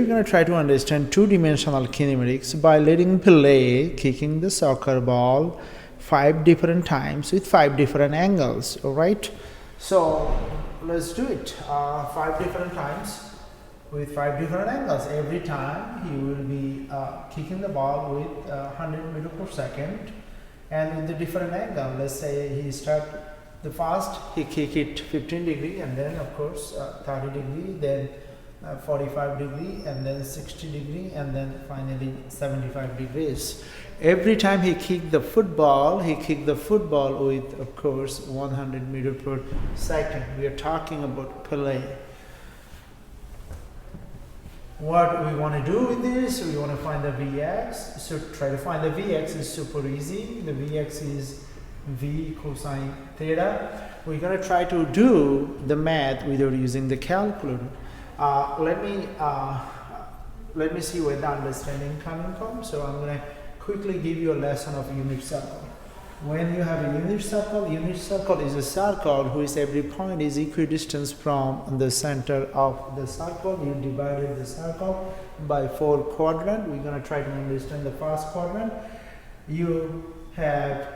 We're going to try to understand two-dimensional kinematics by letting Pele kicking the soccer ball 5 different times with 5 different angles. All right, so let's do it 5 different times with 5 different angles. Every time he will be kicking the ball with 100 meters per second and with the different angle. Let's say he start the first, he kick it 15 degree, and then of course 30 degree, then 45 degree, and then 60 degree, and then finally 75 degrees. Every time he kicked the football with of course 100 meters per second. We are talking about Pele. What we want to do with this, we want to find the Vx. So try to find the Vx is super easy. The Vx is V cosine theta. We're going to try to do the math without using the calculator. Let me see where the understanding coming from. So I'm going to quickly give you a lesson of unit circle. When you have a unit circle is a circle whose every point is equidistant from the center of the circle. You divided the circle by 4 quadrants. We're going to try to understand the first quadrant. You have,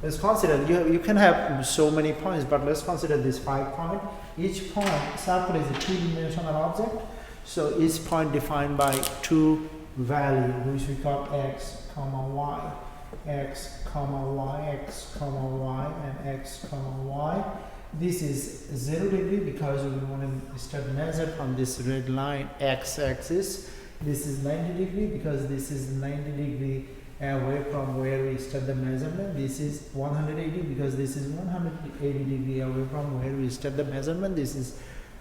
let's consider, you can have so many points, but let's consider this 5 point. Each point, circle is a two-dimensional object, so each point defined by 2 value, which we call x, y, x, y, x, y, and x, y. This is 0 degree because we want to start measure from this red line x-axis. This is 90 degree because this is 90 degree away from where we start the measurement. This is 180 because this is 180 degree away from where we start the measurement. This is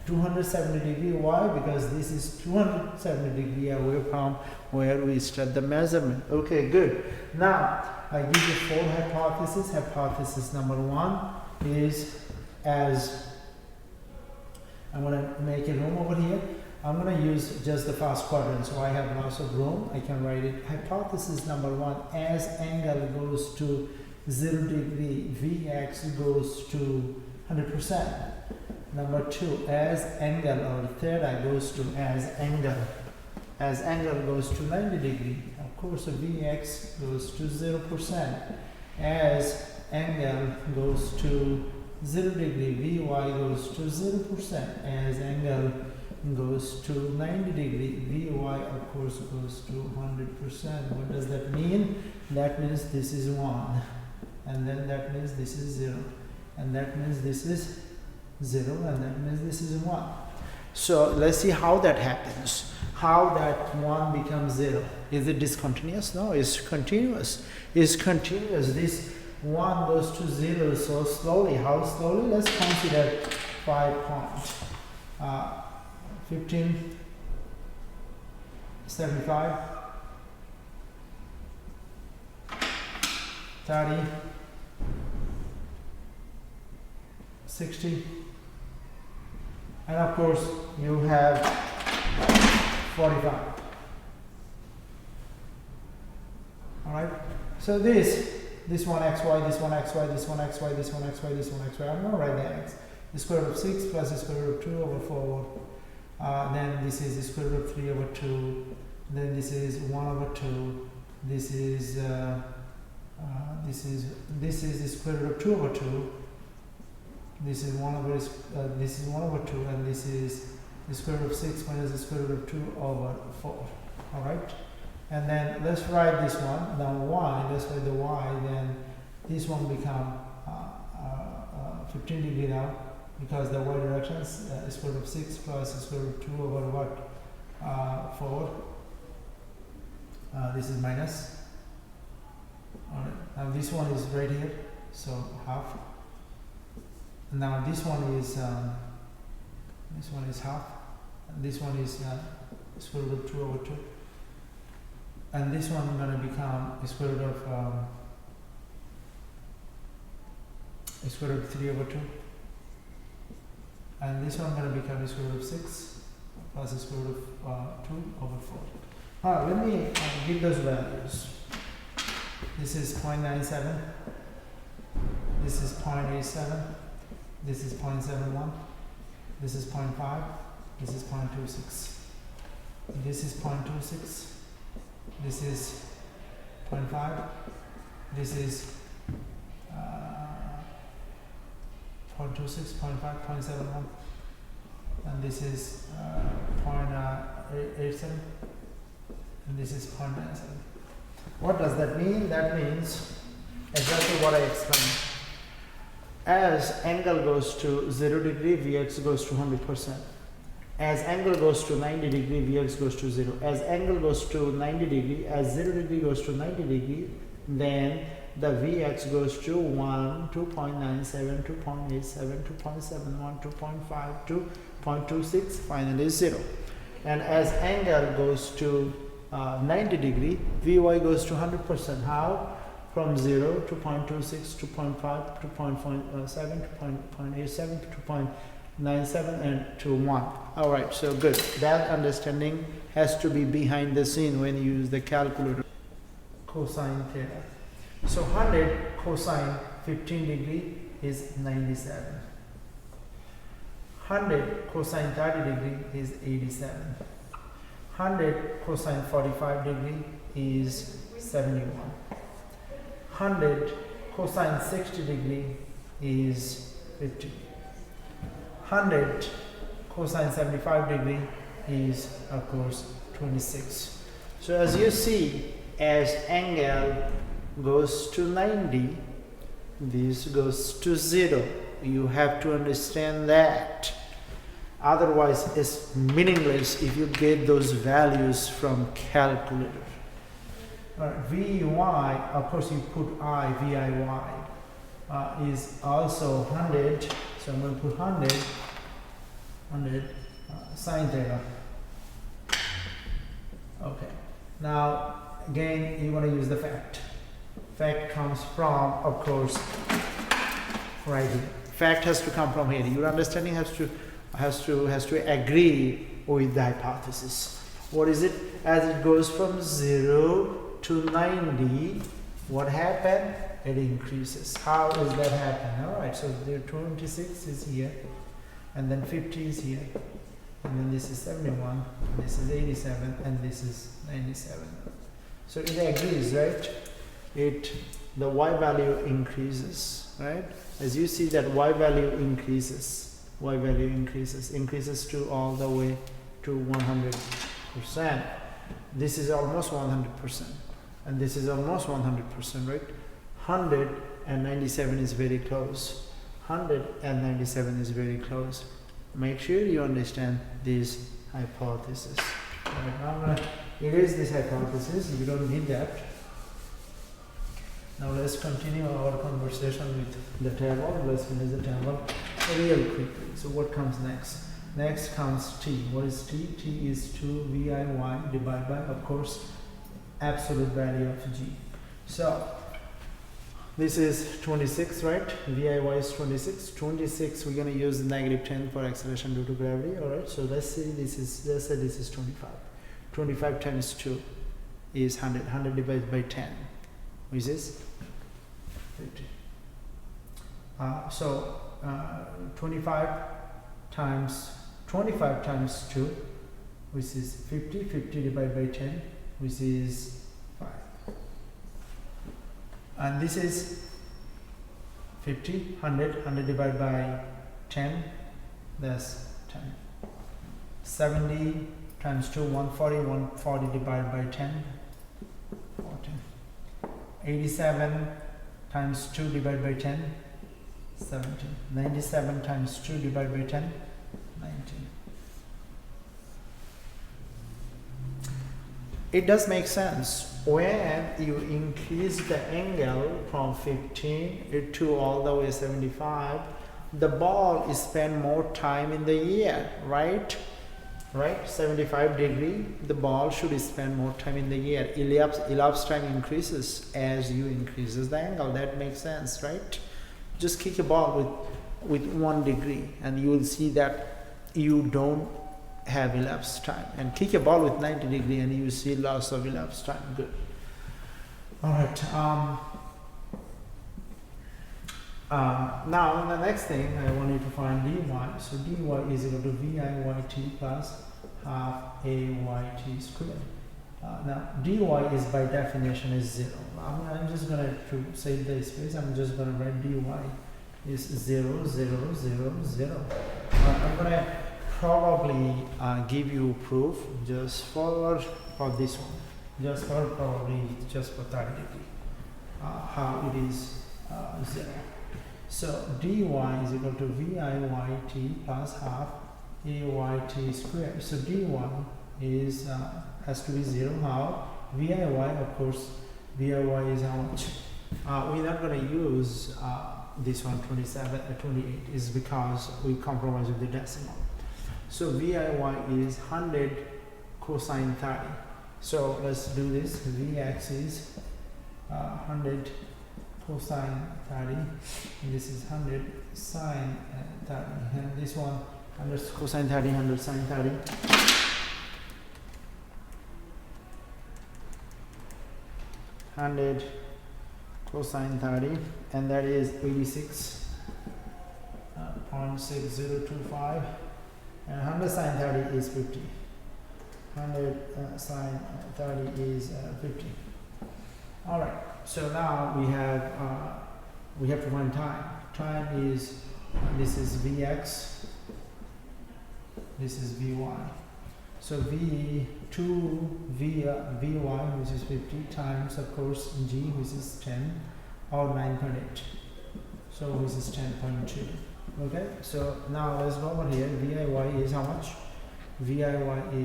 270 degree. Why? Because this is 270 degree away from where we start the measurement. Okay, good. Now I give you 4 hypotheses. Hypothesis number 1 is, as I'm going to make a room over here, I'm going to use just the first quadrant, so I have lots of room. I can write it. Hypothesis number 1, as angle goes to 0 degree, Vx goes to 100%. Number 2, as angle or theta goes to as angle goes to 90 degree. Of course, Vx goes to 0%. As angle goes to 0 degree, Vy goes to 0%. As angle goes to 90 degree, Vy of course goes to 100%. What does that mean? That means this is 1, and then that means this is 0, and that means this is 0, and that means this is 1. So let's see how that happens. How that 1 becomes 0. Is it discontinuous? No, it's continuous. It's continuous. This 1 goes to 0 so slowly. How slowly? Let's consider 5 points. 15, 75, 30, 60, and of course you have 45. All right. So this one xy, this one xy, this one xy, this one xy, this one xy. I'm going to write the x. The square root of 6 plus the square root of 2 over 4. Then this is the square root of 3 over 2. Then this is 1 over 2. This is the square root of 2 over 2. This is 1 over 2, and this is the square root of 6 minus the square root of 2 over 4. All right. And then let's write this one. Now y. Let's write the y. Then this one become 15 degree now, because the y direction is square root of 6 plus the square root of 2 over what? 4. This is minus. Alright. Now this one is right here, so half. Now this one is half. And this one is square root of 2 over 2. And this one is going to become square root of 3 over 2. And this one is going to become square root of 6 plus the square root of 2 over 4. Alright, let me give those values. This is 0.97. This is 0.87. This is 0.71. This is 0.5. This is 0.26. this is 0.26, this is 0.5, this is 0.26, 0.5, 0.71, and this is 0.87, and this is 0.97. What does that mean? That means exactly what I explained. As angle goes to 0 degree, Vx goes to 100%. As angle goes to 90 degree, Vx goes to 0. As angle goes to 90 degree, as 0 degree goes to 90 degree, then the Vx goes to 1, 2.97, 2.87, 2.71, 2.5, 2.26, finally 0. And as angle goes to 90 degree, Vy goes to 100%. How? From 0 to 0.26 to 0.5 to 0.7 to 0.87 to 0.97 and to 1. Alright, so good. That understanding has to be behind the scene when you use the calculator. Cosine theta. So 100 cosine 15 degree is 97. 100 cosine 30 degree is 87. 100 cosine 45 degree is 71. 100 cosine 60 degree is 50. 100 cosine 75 degree is of course 26. So as you see, as angle goes to 90, this goes to 0. You have to understand that. Otherwise it's meaningless if you get those values from calculator. Vy, of course you put I, Viy, is also 100, so I'm going to put 100 sine theta. Okay, now again you want to use the fact. Fact comes from, of course, right here. Fact has to come from here. Your understanding has to agree with the hypothesis. What is it? As it goes from 0 to 90, what happened? It increases. How is that happening? Alright, so the 26 is here, and then 50 is here, and then this is 71, this is 87, and this is 97. So it agrees, right? The y value increases, right? As you see that y value increases to all the way to 100%. This is almost 100%, and this is almost 100%, right? 197 is very close. 197 is very close. Make sure you understand this hypothesis. Right, I'm going to erase this hypothesis. You don't need that. Now let's continue our conversation with the table. Let's finish the table real quickly. So what comes next? Next comes t. What is t? T is 2 Viy divided by, of course, absolute value of g. So this is 26, right? Viy is 26. 26, we're going to use the -10 for acceleration due to gravity. Alright, so let's say this is 25. 25 times 2 is 100. 100 divided by 10, which is 50. 25 times 2, which is 50. 50 divided by 10, which is 5. And this is 50, 100 divided by 10, that's 10. 70 times 2, 140, 140 divided by 10, 14. 87 times 2 divided by 10, 17. 97 times 2 divided by 10, 19. It does make sense. When you increase the angle from 15 to all the way 75, the ball is spend more time in the air, right? 75 degree, the ball should spend more time in the air. Elapsed time increases as you increases the angle. That makes sense, right? Just kick a ball with 1 degree and you will see that you don't have elapsed time, and kick a ball with 90 degree and you see loss of elapsed time. Good. Alright, now the next thing I want you to find dy. So dy is equal to Viy t plus half AYT squared. Now dy is by definition is 0. I'm just going to save the space. I'm just going to write dy is 0, 0, 0, 0. I'm going to probably give you proof just for this one, just for probably just for 30 degree, how it is 0. So dy is equal to VIYT plus half AYT squared. So dy is has to be 0. How? VIY, of course, VIY is how much? We're not going to use this one 28 is because we compromise with the decimal. So VIY is 100 cosine 30. So let's do this. Vx is 100 cosine 30. And this is 100 sine 30. And this one 100 cosine 30, 100 sine 30. 100 cosine 30, and that is 86.6025, and 100 sine 30 is 50. 100 sine 30 is 50. All right. So now we have to find time. Time is this is Vx. This is Vy. So V2 Vy, which is 50, times, of course, G, which is 10, or 9.8. So which is 10.2. Okay. So now let's go over here. Viy is how much? Viy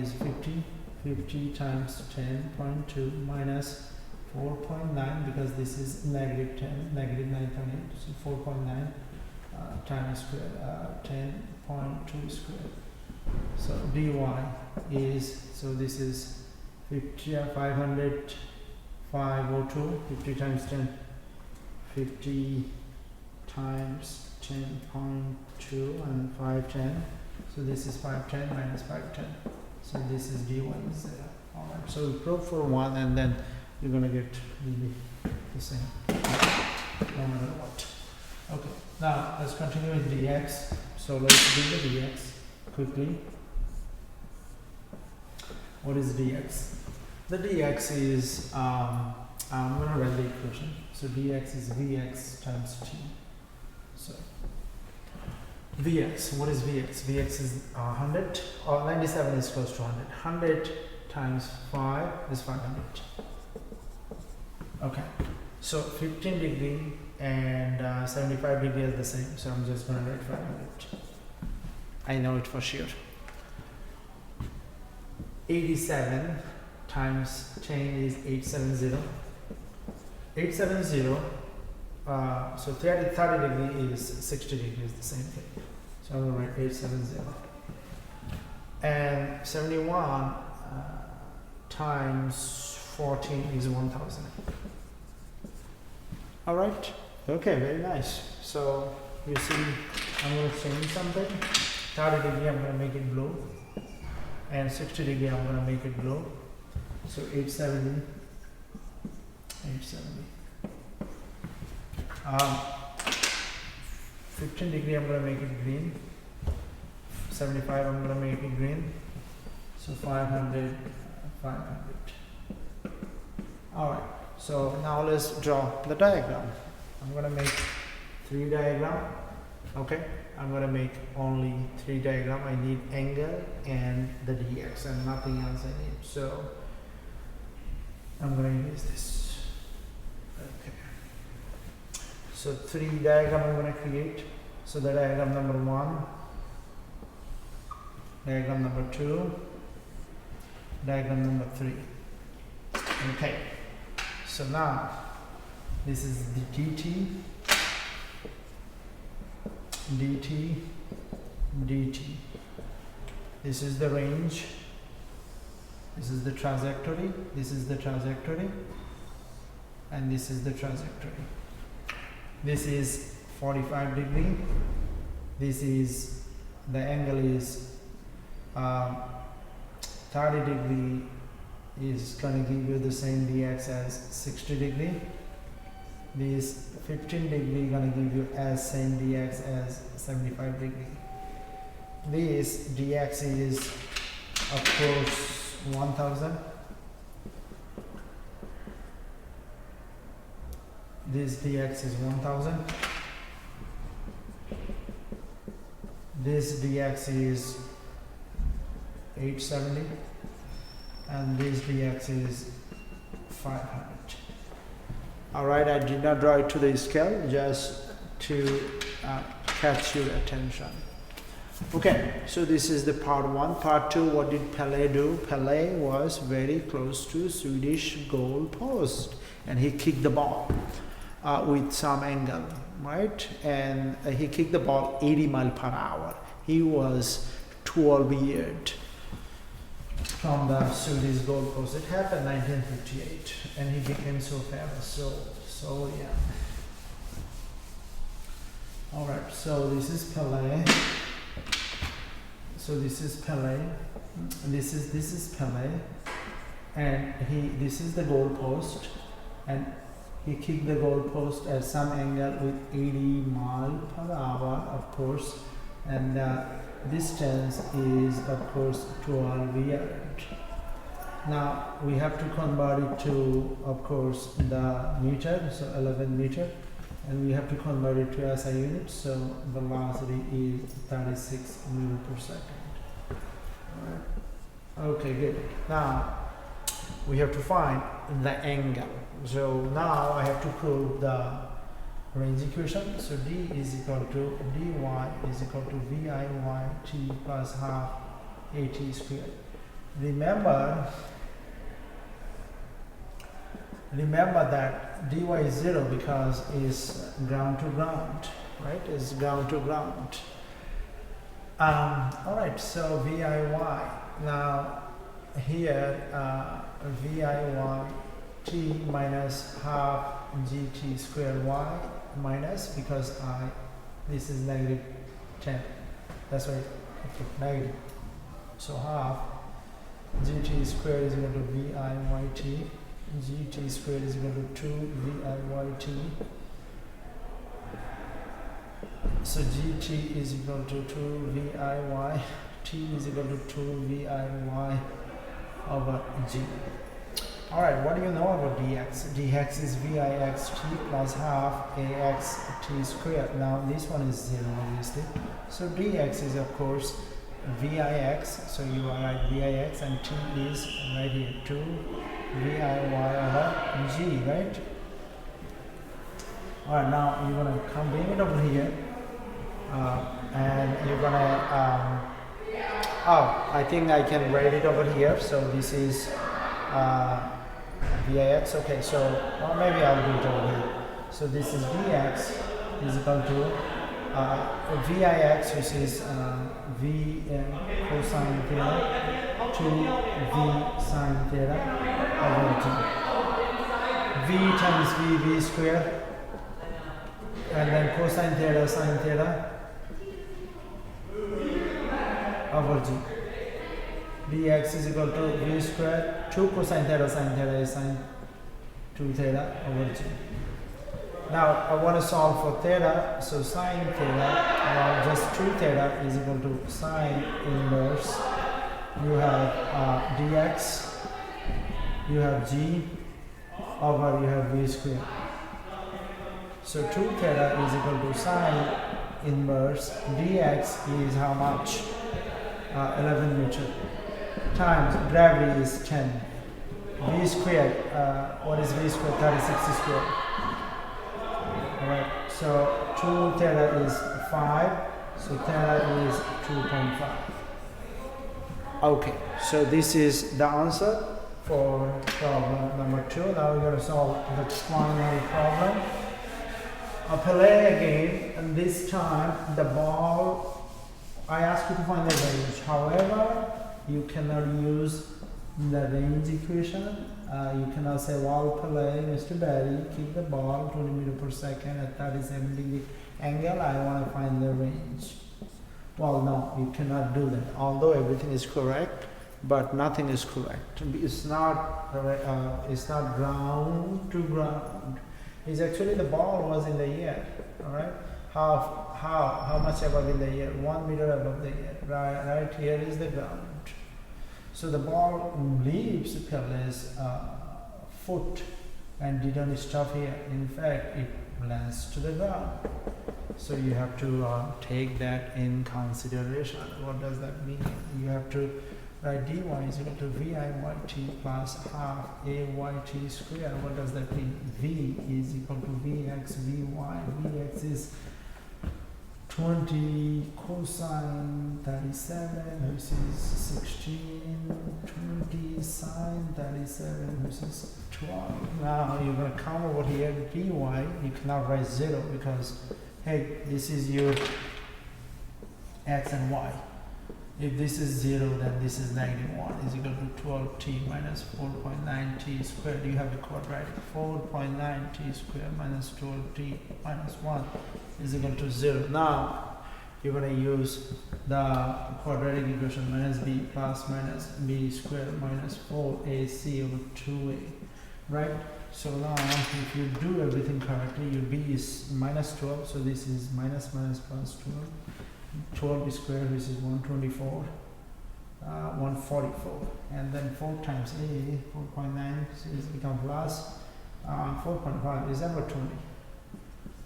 is 50. 50 times 10.2 minus 4.9, because this is negative 10, negative 9.8. So 4.9 times squared, 10.2 squared. So dy is, so this is 50, 500, 502, 50 times 10, 50 times 10.2 and 510. So this is 510 minus 510. So this is dy is 0. Alright, so we probe for 1 and then you're going to get really the same, no matter what. Okay, now let's continue with dx. So let's do the dx quickly. What is dx? The dx is, I'm going to write the equation. So dx is vx times t. So vx, what is vx? Vx is 100, or 97 is close to 100. 100 times 5 is 500. Okay, so 15 degree and 75 degree is the same. So I'm just going to write 500. I know it for sure. 87 times 10 is 870. 870, so 30 degree is 60 degree is the same thing. So I'm going to write 870. And 71 times 14 is 1000. Alright, okay, very nice. So you see, I'm going to change something. 30 degree, I'm going to make it blue. And 60 degree, I'm going to make it blue. So 870. 15 degree, I'm going to make it green. 75, I'm going to make it green. So 500, 500. Alright, so now let's draw the diagram. I'm going to make 3 diagrams. Okay, I'm going to make only 3 diagrams. I need angle and the dx and nothing else I need. So I'm going to use this. Okay. So 3 diagrams I'm going to create. So the diagram number 1, diagram number 2, diagram number 3. Okay. So now this is the dt, dt, dt. This is the range. This is the trajectory. This is the trajectory. And this is the trajectory. This is 45 degree. This is, the angle is 30 degree is going to give you the same dx as 60 degree. This 15 degree going to give you as same dx as 75 degree. This dx is of course 1000. This dx is 1000. This dx is 870, and this dx is 500. Alright, I did not draw it to the scale just to catch your attention. Okay, so this is the part 1. Part 2, what did Pele do? Pele was very close to Swedish goal post, and he kicked the ball with some angle, right? And he kicked the ball 80 miles per hour. He was 12 years from the Swedish goal post. It happened 1958, and he became so famous. So yeah. All right. So this is Pele. So this is Pele. This is Pele, and this is the goal post, and he kicked the goal post at some angle with 80 miles per hour, of course, and distance is of course 12 yards. Now we have to convert it to, of course, the meter, so 11 meter, and we have to convert it to SI units, so velocity is 36 meters per second. All right. Okay, good. Now we have to find the angle. So now I have to prove the range equation. So d is equal to dy is equal to VIYT plus half AT squared. Remember that dy is 0 because it's ground to ground, right? It's ground to ground. All right, so VIY. Now here VIYT minus half GT squared y minus, because this is negative 10. That's right, okay, negative. So half GT squared is equal to VIYT. GT squared is equal to 2 VIYT. So GT is equal to 2 VIY. T is equal to 2 VIY over G. Alright, what do you know about dx? Dx is Vix t plus half Ax t squared. Now this one is 0 obviously. So dx is of course Vix. So you write Vix, and t is right here 2 VIY over G, right? Alright, now you're gonna come bring it over here, and you're gonna I think I can write it over here. So this is Vix. Okay, so or maybe I'll do it over here. So this is dx is equal to Vix, which is V cosine theta, to V sine theta over G. V times V squared, and then cosine theta sine theta over G. Dx is equal to V squared, 2 cosine theta sine theta is sine 2 theta over G. Now I want to solve for theta, so sine theta, just 2 theta is equal to sine inverse. You have dx, you have G over, you have V squared. So 2 theta is equal to sine inverse. Dx is how much? 11 meter times gravity is 10. V squared, what is V squared? 36 squared. Alright, so 2 theta is 5, so theta is 2.5. Okay, so this is the answer for problem number 2. Now we're going to solve the quinary problem. Pele again, and this time the ball, I ask you to find the range. However, you cannot use the range equation. You cannot say, well, Pele, Mr. Barry, kick the ball 20 meters per second at 37 degree angle. I want to find the range. Well, no, you cannot do that. Although everything is correct, but nothing is correct. It's not ground to ground. It's actually the ball was in the air. All right. How much above in the air? 1 meter above the air. Right here is the ground. So the ball leaves Pelle's foot and didn't stop here. In fact, it lands to the ground. So you have to take that in consideration. What does that mean? You have to write dy is equal to vi yt plus half a yt squared. What does that mean? V is equal to vx vy. Vx is 20 cosine 37, which is 16, 20 sine 37, which is 12. Now you're going to come over here, dy, you cannot write 0 because, hey, this is your x and y. If this is 0, then this is negative 1 is equal to 12t minus 4.9t squared. You have the quadratic. 4.9t squared minus 12t minus 1 is equal to 0. Now, you're going to use the quadratic equation minus b plus minus b squared minus 4ac over 2a. Right? So now, if you do everything correctly, your b is minus 12. So this is minus minus plus 12. 12 squared, which is 124, 144, and then 4 times a, 4.9 is become plus 4.5 is ever 20.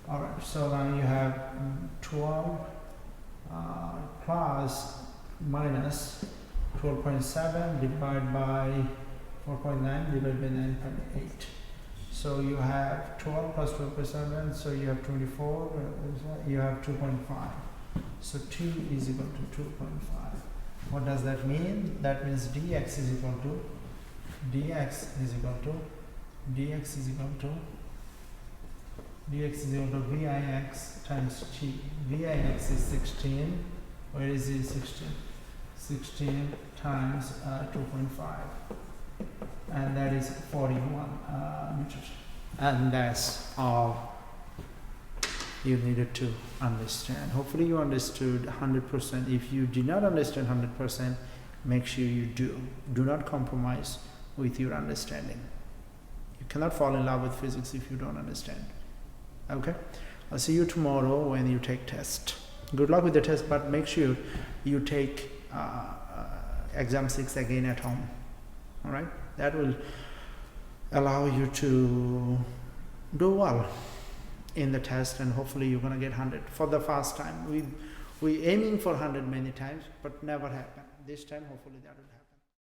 Alright, so now you have 12 plus minus 12.7 divided by 4.9 divided by 9.8. So you have 12 plus 12.7, so you have 24, you have 2.5. So t is equal to 2.5. What does that mean? That means dx is equal to vix times t. Vix is 16. Where is it? 16. 16 times 2.5, and that is 41 meters. And that's all you needed to understand. Hopefully you understood 100%. If you did not understand 100%, make sure you do. Do not compromise with your understanding. You cannot fall in love with physics if you don't understand. Okay? I'll see you tomorrow when you take test. Good luck with the test, but make sure you take exam 6 again at home. Alright? That will allow you to do well in the test, and hopefully you're going to get 100 for the first time. We aiming for 100 many times, but never happened. This time hopefully that will happen.